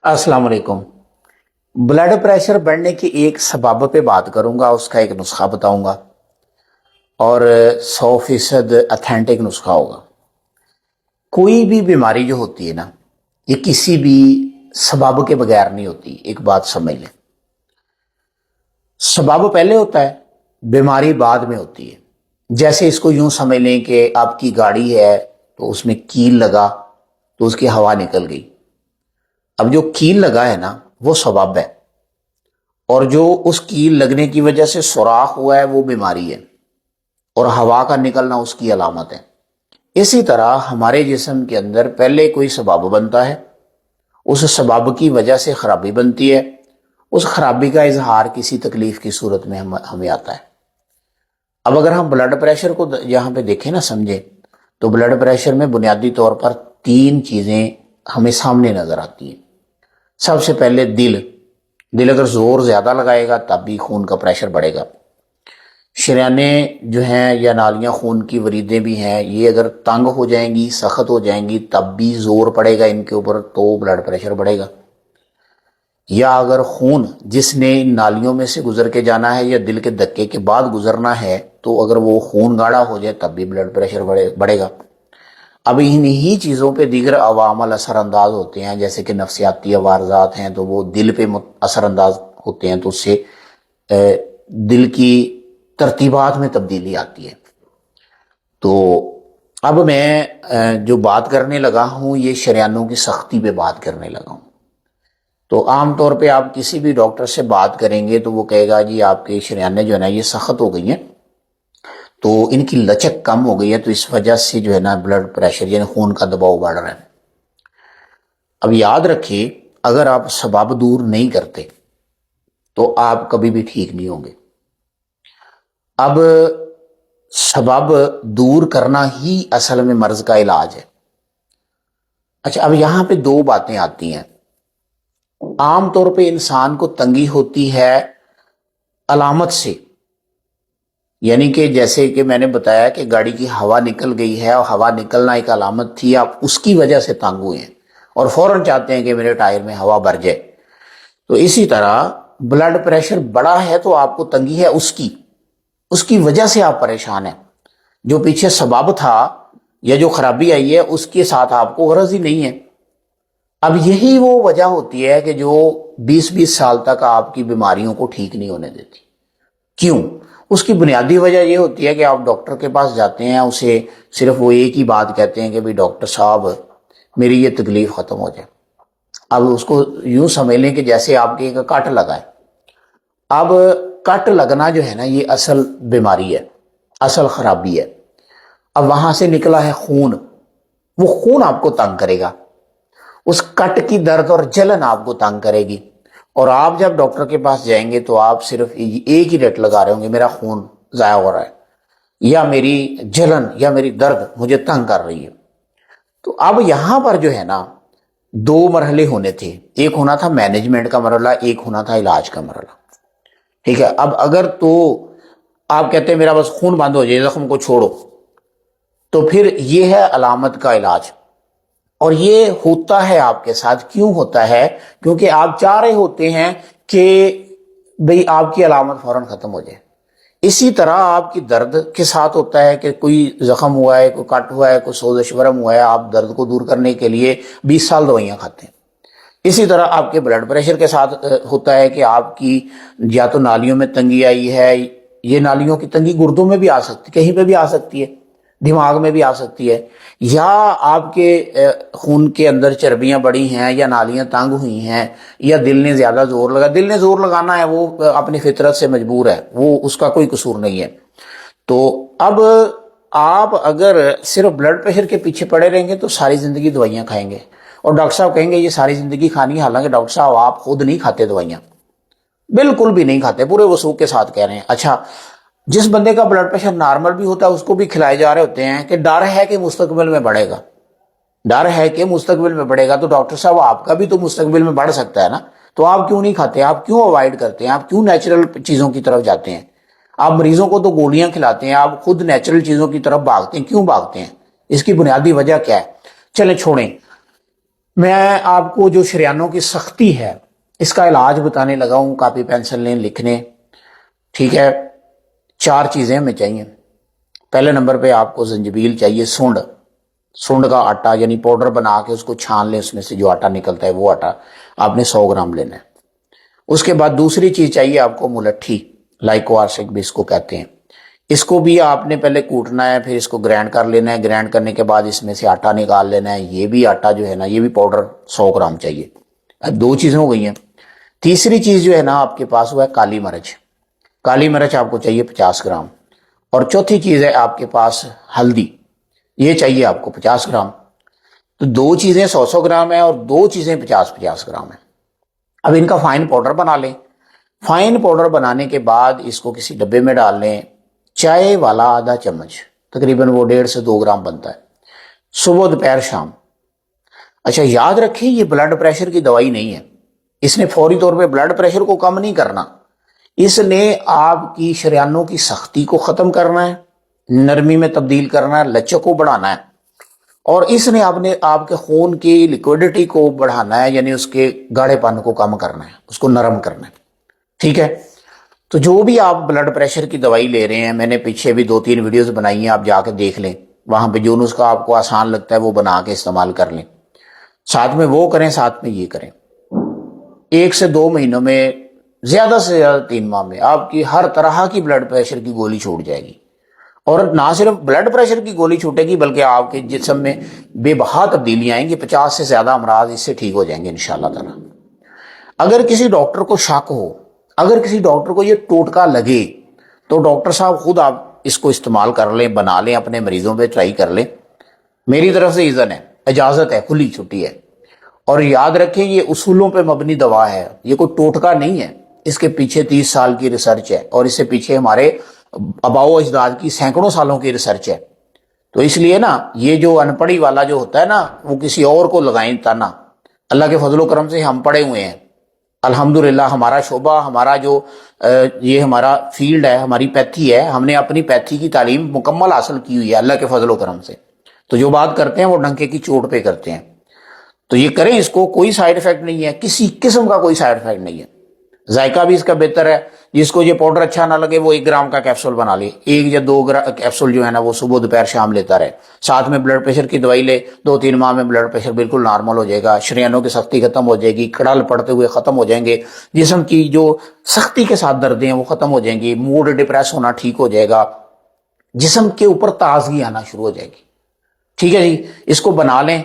अस्सलाम वालेकुम। Blood pressure बढ़ने की एक सबब पे बात करूंगा, उसका एक नुस्खा बताऊंगा और 100% अथेंटिक नुस्खा होगा। कोई भी बीमारी जो होती है ना, ये किसी भी सबब के बगैर नहीं होती। एक बात समझ लें, सबब पहले होता है, बीमारी बाद में होती है। जैसे इसको यूं समझ लें कि आपकी गाड़ी है तो उसमें कील लगा तो उसकी हवा निकल गई। अब जो कील लगा है ना, वो सबब है, और जो उस कील लगने की वजह से सुराख हुआ है वो बीमारी है, और हवा का निकलना उसकी अलामत है। इसी तरह हमारे जिस्म के अंदर पहले कोई सबब बनता है, उस सबब की वजह से खराबी बनती है, उस खराबी का इजहार किसी तकलीफ की सूरत में हमें आता है। अब अगर हम ब्लड प्रेशर को यहाँ पे देखें ना, समझें, तो ब्लड प्रेशर में बुनियादी तौर पर तीन चीजें हमें सामने नजर आती हैं। सबसे पहले दिल अगर जोर ज्यादा लगाएगा तब भी खून का प्रेशर बढ़ेगा। शरीयाने जो हैं या नालियां खून की वरीदें भी हैं, ये अगर तंग हो जाएंगी, सख्त हो जाएंगी, तब भी जोर पड़ेगा इनके ऊपर, तो ब्लड प्रेशर बढ़ेगा। या अगर खून जिसने इन नालियों में से गुजर के जाना है या दिल के धक्के के बाद गुजरना है, तो अगर वो खून गाढ़ा हो जाए तब भी ब्लड प्रेशर बढ़ेगा। अब इन्हीं चीज़ों पे दीगर अवामल असरअंदाज होते हैं, जैसे कि नफ्सियाती अवारजात हैं तो वो दिल पे असरअंदाज होते हैं, तो उससे दिल की तरतीबात में तब्दीली आती है। तो अब मैं जो बात करने लगा हूँ, ये शरीयानों की सख्ती पे बात करने लगा हूँ। तो आम तौर पे आप किसी भी डॉक्टर से बात करेंगे तो वो कहेगा जी आपके शरीयाने जो है ना ये सख्त हो गई हैं, तो इनकी लचक कम हो गई है, तो इस वजह से जो है ना ब्लड प्रेशर यानी खून का दबाव बढ़ रहा है। अब याद रखिए, अगर आप सबब दूर नहीं करते तो आप कभी भी ठीक नहीं होंगे। अब सबब दूर करना ही असल में मर्ज का इलाज है। अच्छा, अब यहां पे दो बातें आती हैं। आम तौर पे इंसान को तंगी होती है अलामत से, यानी कि जैसे कि मैंने बताया कि गाड़ी की हवा निकल गई है और हवा निकलना एक अलामत थी, आप उसकी वजह से तंग हुए हैं और फौरन चाहते हैं कि मेरे टायर में हवा भर जाए। तो इसी तरह ब्लड प्रेशर बढ़ा है तो आपको तंगी है उसकी वजह से आप परेशान हैं। जो पीछे सबब था या जो खराबी आई है उसके साथ आपको गरज ही नहीं है। अब यही वो वजह होती है कि जो 20-20 साल तक आपकी बीमारियों को ठीक नहीं होने देती। क्यों? उसकी बुनियादी वजह यह होती है कि आप डॉक्टर के पास जाते हैं, उसे सिर्फ वो एक ही बात कहते हैं कि भाई डॉक्टर साहब मेरी ये तकलीफ खत्म हो जाए। अब उसको यूं समझ लें कि जैसे आपके एक कट लगा है। अब कट लगना जो है ना, ये असल बीमारी है, असल खराबी है। अब वहां से निकला है खून, वो खून आपको तंग करेगा, उस कट की दर्द और जलन आपको तंग करेगी, और आप जब डॉक्टर के पास जाएंगे तो आप सिर्फ एक ही रट लगा रहे होंगे, मेरा खून जाया हो रहा है या मेरी जलन या मेरी दर्द मुझे तंग कर रही है। तो अब यहां पर जो है ना, दो मरहले होने थे। एक होना था मैनेजमेंट का मरहला, एक होना था इलाज का मरहला। ठीक है। अब अगर तो आप कहते हैं मेरा बस खून बंद हो जाए, जख्म को छोड़ो, तो फिर ये है अलामत का इलाज। और ये होता है आपके साथ, क्यों होता है? क्योंकि आप चाह रहे होते हैं कि भाई आपकी अलामत फौरन खत्म हो जाए। इसी तरह आपकी दर्द के साथ होता है कि कोई जख्म हुआ है, कोई कट हुआ है, कोई सोजिश वरम हुआ है, आप दर्द को दूर करने के लिए 20 साल दवाइयां खाते हैं। इसी तरह आपके ब्लड प्रेशर के साथ होता है कि आपकी या तो नालियों में तंगी आई है, ये नालियों की तंगी गुर्दों में भी आ सकती, कहीं पे भी आ सकती है, दिमाग में भी आ सकती है, या आपके खून के अंदर चर्बियां बढ़ी हैं या नालियां तंग हुई हैं, या दिल ने ज्यादा जोर लगा। दिल ने जोर लगाना है, वो अपनी फितरत से मजबूर है, वो उसका कोई कसूर नहीं है। तो अब आप अगर सिर्फ ब्लड प्रेशर के पीछे पड़े रहेंगे तो सारी जिंदगी दवाइयां खाएंगे, और डॉक्टर साहब कहेंगे ये सारी जिंदगी खानी है। हालांकि डॉक्टर साहब आप खुद नहीं खाते दवाइयां, बिल्कुल भी नहीं खाते, पूरे वसूख के साथ कह रहे हैं। अच्छा, जिस बंदे का ब्लड प्रेशर नॉर्मल भी होता है उसको भी खिलाए जा रहे होते हैं कि डर है कि मुस्तकबिल में बढ़ेगा, डर है कि मुस्तकबिल में बढ़ेगा। तो डॉक्टर साहब आपका भी तो मुस्तकबिल में बढ़ सकता है ना, तो आप क्यों नहीं खाते? आप क्यों अवॉइड करते हैं? आप क्यों नेचुरल चीजों की तरफ जाते हैं? आप मरीजों को तो गोलियां खिलाते हैं, आप खुद नेचुरल चीजों की तरफ भागते हैं, क्यों भागते हैं? इसकी बुनियादी वजह क्या है? चले छोड़ें। میں آپ کو جو شریانوں کی سختی ہے اس کا علاج بتانے لگا ہوں. کاپی پینسل لیں لکھنے. ٹھیک ہے, 4 چیزیں ہمیں چاہیے. پہلے نمبر پہ آپ کو زنجبیل چاہیے, سونڈ کا آٹا یعنی پاؤڈر بنا کے اس کو چھان لیں, اس میں سے جو آٹا نکلتا ہے وہ آٹا آپ نے 100 گرام لینا ہے. اس کے بعد دوسری چیز چاہیے آپ کو ملٹھی, لائکوارسک بھی اس کو کہتے ہیں. اس کو بھی آپ نے پہلے کوٹنا ہے, پھر اس کو گرینڈ کر لینا ہے. گرینڈ کرنے کے بعد اس میں سے آٹا نکال لینا ہے. یہ بھی آٹا جو ہے نا, یہ بھی پاؤڈر 100 گرام چاہیے. 2 چیزیں ہو گئی ہیں. تیسری چیز جو ہے نا آپ کے پاس وہ ہے کالی مرچ. کالی مرچ آپ کو چاہیے 50 گرام. اور چوتھی چیز ہے آپ کے پاس ہلدی, یہ چاہیے آپ کو 50 گرام. تو 2 چیزیں 100 گرام ہیں اور 2 چیزیں 50 گرام ہیں. اب ان کا فائن پاؤڈر بنا لیں. فائن پاؤڈر بنانے کے بعد اس کو کسی ڈبے میں ڈال لیں. چائے والا آدھا چمچ, تقریباً وہ 1.5 سے 2 گرام بنتا ہے, صبح دوپہر شام. اچھا یاد رکھیں یہ بلڈ پریشر کی دوائی نہیں ہے. اس نے فوری طور پہ بلڈ پریشر کو کم نہیں کرنا, اس نے آپ کی شریانوں کی سختی کو ختم کرنا ہے, نرمی میں تبدیل کرنا ہے, لچک کو بڑھانا ہے, اور اس نے آپ کے خون کی لیکوڈیٹی کو بڑھانا ہے, یعنی اس کے گاڑھے پن کو کم کرنا ہے, اس کو نرم کرنا ہے. ٹھیک ہے, تو جو بھی آپ بلڈ پریشر کی دوائی لے رہے ہیں, میں نے پیچھے بھی 2-3 ویڈیوز بنائی ہیں, آپ جا کے دیکھ لیں. وہاں پہ جو نسخہ آپ کو آسان لگتا ہے وہ بنا کے استعمال کر لیں. ساتھ میں وہ کریں, ساتھ میں یہ کریں. 1 سے 2 مہینوں میں, زیادہ سے زیادہ 3 ماہ میں آپ کی ہر طرح کی بلڈ پریشر کی گولی چھوٹ جائے گی. اور نہ صرف بلڈ پریشر کی گولی چھوٹے گی بلکہ آپ کے جسم میں بے بہا تبدیلیاں آئیں گی. 50 سے زیادہ امراض اس سے ٹھیک ہو جائیں گے انشاءاللہ تعالی. اگر کسی ڈاکٹر کو شک ہو, اگر کسی ڈاکٹر کو یہ ٹوٹکا لگے, تو ڈاکٹر صاحب خود آپ اس کو استعمال کر لیں, بنا لیں, اپنے مریضوں پہ ٹرائی کر لیں. میری طرف سے اذن ہے, اجازت ہے, کھلی چھٹی ہے. اور یاد رکھیں یہ اصولوں پہ مبنی دوا ہے, یہ کوئی ٹوٹکا نہیں ہے. اس کے پیچھے 30 سال کی ریسرچ ہے, اور اس سے پیچھے ہمارے آباء و اجداد کی سینکڑوں سالوں کی ریسرچ ہے. تو اس لیے نا یہ جو ان پڑھی والا جو ہوتا ہے نا, وہ کسی اور کو لگائیں تانا. اللہ کے فضل و کرم سے ہم پڑھے ہوئے ہیں الحمدللہ. ہمارا شعبہ, ہمارا جو یہ ہمارا فیلڈ ہے, ہماری پیتھی ہے, ہم نے اپنی پیتھی کی تعلیم مکمل حاصل کی ہوئی ہے اللہ کے فضل و کرم سے. تو جو بات کرتے ہیں وہ ڈنکے کی چوٹ پہ کرتے ہیں. تو یہ کریں, اس کو کوئی سائیڈ افیکٹ نہیں ہے, کسی قسم کا کوئی سائیڈ افیکٹ نہیں ہے. ذائقہ بھی اس کا بہتر ہے. جس کو یہ پاؤڈر اچھا نہ لگے وہ 1 گرام کا کیپسول بنا لے, 1 یا 2 کیپسول جو ہے نا وہ صبح دوپہر شام لیتا رہے. ساتھ میں بلڈ پریشر کی دوائی لے, 2-3 ماہ میں بلڈ پریشر بالکل نارمل ہو جائے گا. شریانوں کی سختی ختم ہو جائے گی, کڑل پڑتے ہوئے ختم ہو جائیں گے, جسم کی جو سختی کے ساتھ دردیں ہیں وہ ختم ہو جائیں گی, موڈ ڈپریس ہونا ٹھیک ہو جائے گا, جسم کے اوپر تازگی آنا شروع ہو جائے گی. ٹھیک ہے جی, اس کو بنا لیں.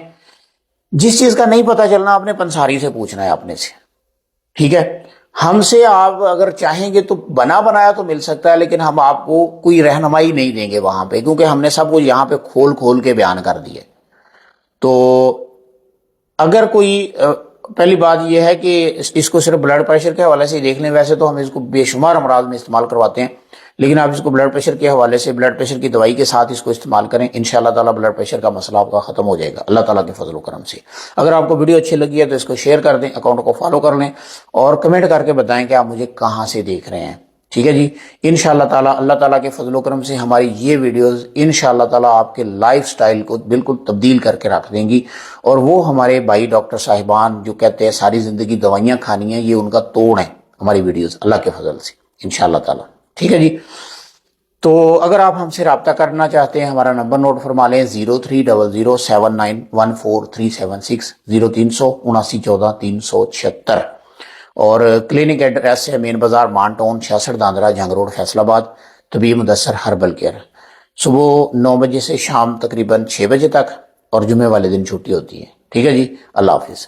جس چیز کا نہیں پتا چلنا آپ نے پنساری سے پوچھنا ہے اپنے سے. ٹھیک ہے, ہم سے آپ اگر چاہیں گے تو بنا بنایا تو مل سکتا ہے, لیکن ہم آپ کو کوئی رہنمائی نہیں دیں گے وہاں پہ, کیونکہ ہم نے سب کچھ یہاں پہ کھول کے بیان کر دیے. تو اگر کوئی پہلی بات یہ ہے کہ اس کو صرف بلڈ پریشر کے حوالے سے ہی دیکھ لیں. ویسے تو ہم اس کو بے شمار امراض میں استعمال کرواتے ہیں, لیکن آپ اس کو بلڈ پریشر کے حوالے سے بلڈ پریشر کی دوائی کے ساتھ اس کو استعمال کریں. انشاءاللہ تعالی بلڈ پریشر کا مسئلہ آپ کا ختم ہو جائے گا اللہ تعالیٰ کے فضل و کرم سے. اگر آپ کو ویڈیو اچھی لگی ہے تو اس کو شیئر کر دیں, اکاؤنٹ کو فالو کر لیں, اور کمنٹ کر کے بتائیں کہ آپ مجھے کہاں سے دیکھ رہے ہیں. ٹھیک ہے جی, انشاءاللہ تعالیٰ اللہ تعالیٰ کے فضل و کرم سے ہماری یہ ویڈیوز انشاءاللہ تعالیٰ آپ کے لائف سٹائل کو بالکل تبدیل کر کے رکھ دیں گی. اور وہ ہمارے بھائی ڈاکٹر صاحبان جو کہتے ہیں ساری زندگی دوائیاں کھانی ہیں, یہ ان کا توڑ ہے ہماری ویڈیوز اللہ کے فضل سے انشاءاللہ تعالیٰ. ٹھیک ہے جی, تو اگر آپ ہم سے رابطہ کرنا چاہتے ہیں ہمارا نمبر نوٹ فرما لیں, 0300791436, 0379144376. اور کلینک ایڈریس ہے مین بازار مان ٹاؤن 66 داندرا جنگ روڈ فیصل آباد. طبیب مدثر ہربل کیئر. صبح 9 بجے سے شام تقریباً 6 بجے تک, اور جمعے والے دن چھٹی ہوتی ہے. ٹھیک ہے جی, اللہ حافظ.